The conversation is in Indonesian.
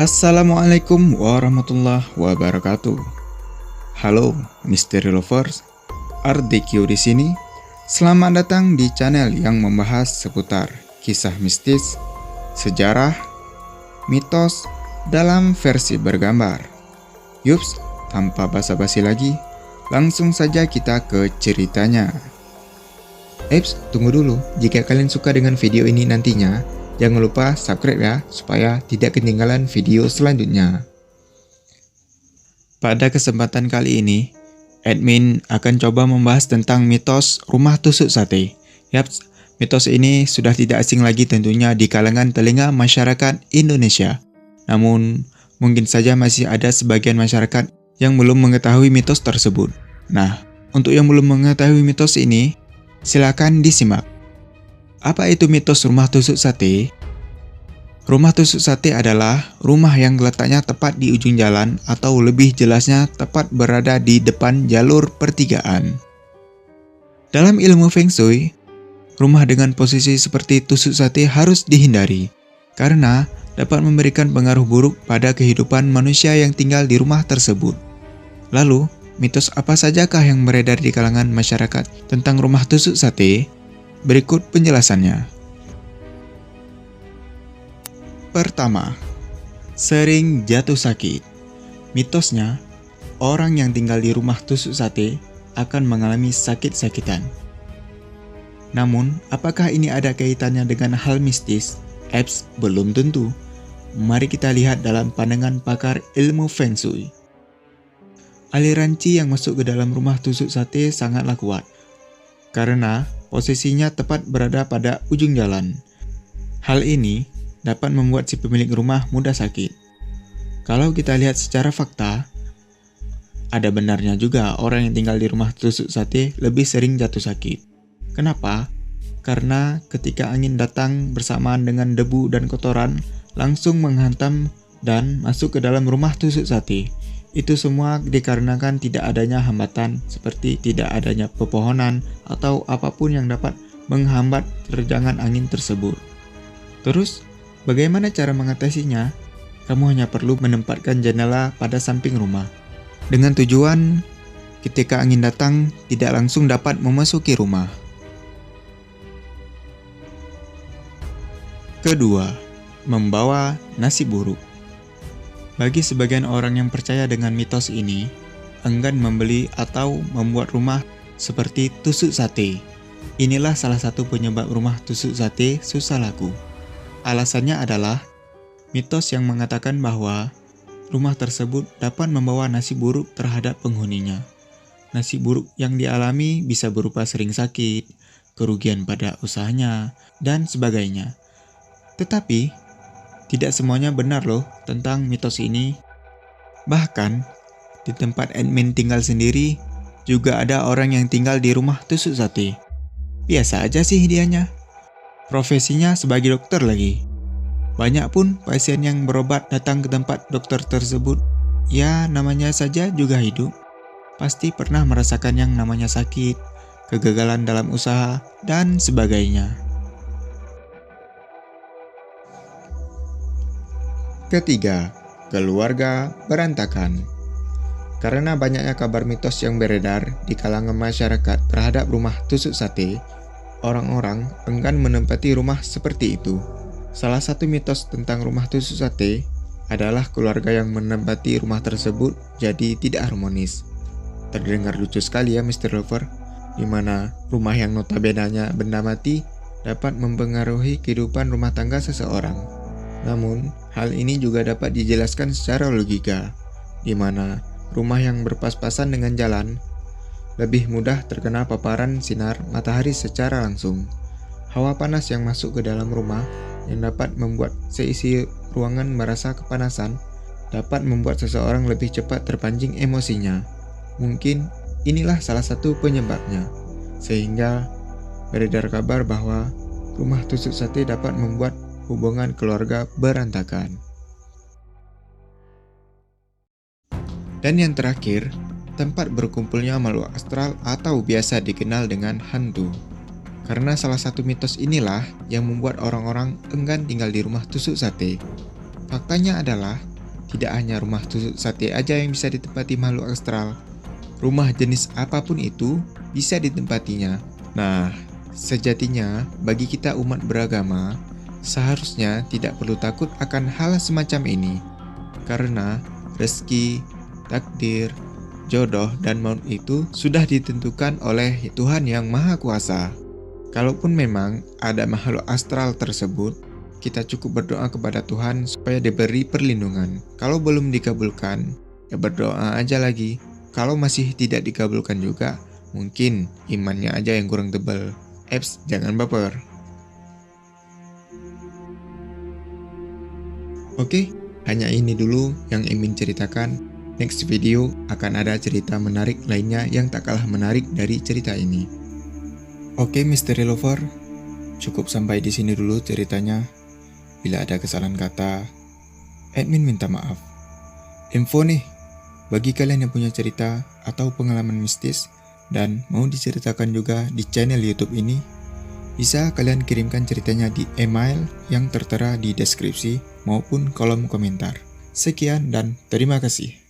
Assalamualaikum warahmatullahi wabarakatuh. Halo Misteri Lovers, RDQ di sini. Selamat datang di channel yang membahas seputar kisah mistis, sejarah, mitos dalam versi bergambar. Yups, tanpa basa-basi lagi, langsung saja kita ke ceritanya. Eits, tunggu dulu. Jika kalian suka dengan video ini nantinya, jangan lupa subscribe ya, supaya tidak ketinggalan video selanjutnya. Pada kesempatan kali ini, admin akan coba membahas tentang mitos rumah tusuk sate. Yaps, mitos ini sudah tidak asing lagi tentunya di kalangan telinga masyarakat Indonesia. Namun, mungkin saja masih ada sebagian masyarakat yang belum mengetahui mitos tersebut. Nah, untuk yang belum mengetahui mitos ini, silakan disimak. Apa itu mitos rumah tusuk sate? Rumah tusuk sate adalah rumah yang letaknya tepat di ujung jalan atau lebih jelasnya tepat berada di depan jalur pertigaan. Dalam ilmu Feng Shui, rumah dengan posisi seperti tusuk sate harus dihindari karena dapat memberikan pengaruh buruk pada kehidupan manusia yang tinggal di rumah tersebut. Lalu, mitos apa sajakah yang beredar di kalangan masyarakat tentang rumah tusuk sate? Berikut penjelasannya. Pertama, sering jatuh sakit. Mitosnya, orang yang tinggal di rumah tusuk sate akan mengalami sakit-sakitan. Namun, apakah ini ada kaitannya dengan hal mistis? Eps, belum tentu. Mari kita lihat dalam pandangan pakar ilmu Feng Shui. Aliran Qi yang masuk ke dalam rumah tusuk sate sangatlah kuat, karena posisinya tepat berada pada ujung jalan. Hal ini dapat membuat si pemilik rumah mudah sakit. Kalau kita lihat secara fakta, ada benarnya juga orang yang tinggal di rumah tusuk sate lebih sering jatuh sakit. Kenapa? Karena ketika angin datang bersamaan dengan debu dan kotoran, langsung menghantam dan masuk ke dalam rumah tusuk sate. Itu semua dikarenakan tidak adanya hambatan seperti tidak adanya pepohonan atau apapun yang dapat menghambat terjangan angin tersebut. Terus, bagaimana cara mengatasinya? Kamu hanya perlu menempatkan jendela pada samping rumah. Dengan tujuan, ketika angin datang, tidak langsung dapat memasuki rumah. Kedua, membawa nasib buruk. Bagi sebagian orang yang percaya dengan mitos ini, enggan membeli atau membuat rumah seperti tusuk sate. Inilah salah satu penyebab rumah tusuk sate susah laku. Alasannya adalah mitos yang mengatakan bahwa rumah tersebut dapat membawa nasib buruk terhadap penghuninya. Nasib buruk yang dialami bisa berupa sering sakit, kerugian pada usahanya, dan sebagainya. Tetapi, tidak semuanya benar loh tentang mitos ini. Bahkan, di tempat admin tinggal sendiri, juga ada orang yang tinggal di rumah tusuk sate. Biasa aja sih dianya. Profesinya sebagai dokter lagi. Banyak pun pasien yang berobat datang ke tempat dokter tersebut. Ya, namanya saja juga hidup. Pasti pernah merasakan yang namanya sakit, kegagalan dalam usaha, dan sebagainya. Ketiga, keluarga berantakan. Karena banyaknya kabar mitos yang beredar di kalangan masyarakat terhadap rumah tusuk sate, orang-orang enggan menempati rumah seperti itu. Salah satu mitos tentang rumah tusuk sate adalah keluarga yang menempati rumah tersebut jadi tidak harmonis. Terdengar lucu sekali ya Mr. Lover, di mana rumah yang notabenanya benda mati dapat mempengaruhi kehidupan rumah tangga seseorang. Namun, hal ini juga dapat dijelaskan secara logika, di mana rumah yang berpas-pasan dengan jalan lebih mudah terkena paparan sinar matahari secara langsung. Hawa panas yang masuk ke dalam rumah yang dapat membuat seisi ruangan merasa kepanasan dapat membuat seseorang lebih cepat terpancing emosinya. Mungkin inilah salah satu penyebabnya, sehingga beredar kabar bahwa rumah tusuk sate dapat membuat hubungan keluarga berantakan. Dan yang terakhir, tempat berkumpulnya makhluk astral atau biasa dikenal dengan hantu. Karena salah satu mitos inilah yang membuat orang-orang enggan tinggal di rumah tusuk sate. Faktanya adalah tidak hanya rumah tusuk sate aja yang bisa ditempati makhluk astral. Rumah jenis apapun itu bisa ditempatinya. Nah, sejatinya bagi kita umat beragama, seharusnya tidak perlu takut akan hal semacam ini. Karena rezeki, takdir, jodoh, dan maut itu sudah ditentukan oleh Tuhan yang Maha Kuasa. Kalaupun memang ada makhluk astral tersebut, kita cukup berdoa kepada Tuhan supaya diberi perlindungan. Kalau belum dikabulkan, ya berdoa aja lagi. Kalau masih tidak dikabulkan juga, mungkin imannya aja yang kurang tebal. Eps, jangan baper. Oke, hanya ini dulu yang ingin ceritakan. Next video akan ada cerita menarik lainnya yang tak kalah menarik dari cerita ini. Oke, Misteri Lover, cukup sampai di sini dulu ceritanya. Bila ada kesalahan kata, admin minta maaf. Info nih, bagi kalian yang punya cerita atau pengalaman mistis dan mau diceritakan juga di channel YouTube ini, bisa kalian kirimkan ceritanya di email yang tertera di deskripsi maupun kolom komentar. Sekian dan terima kasih.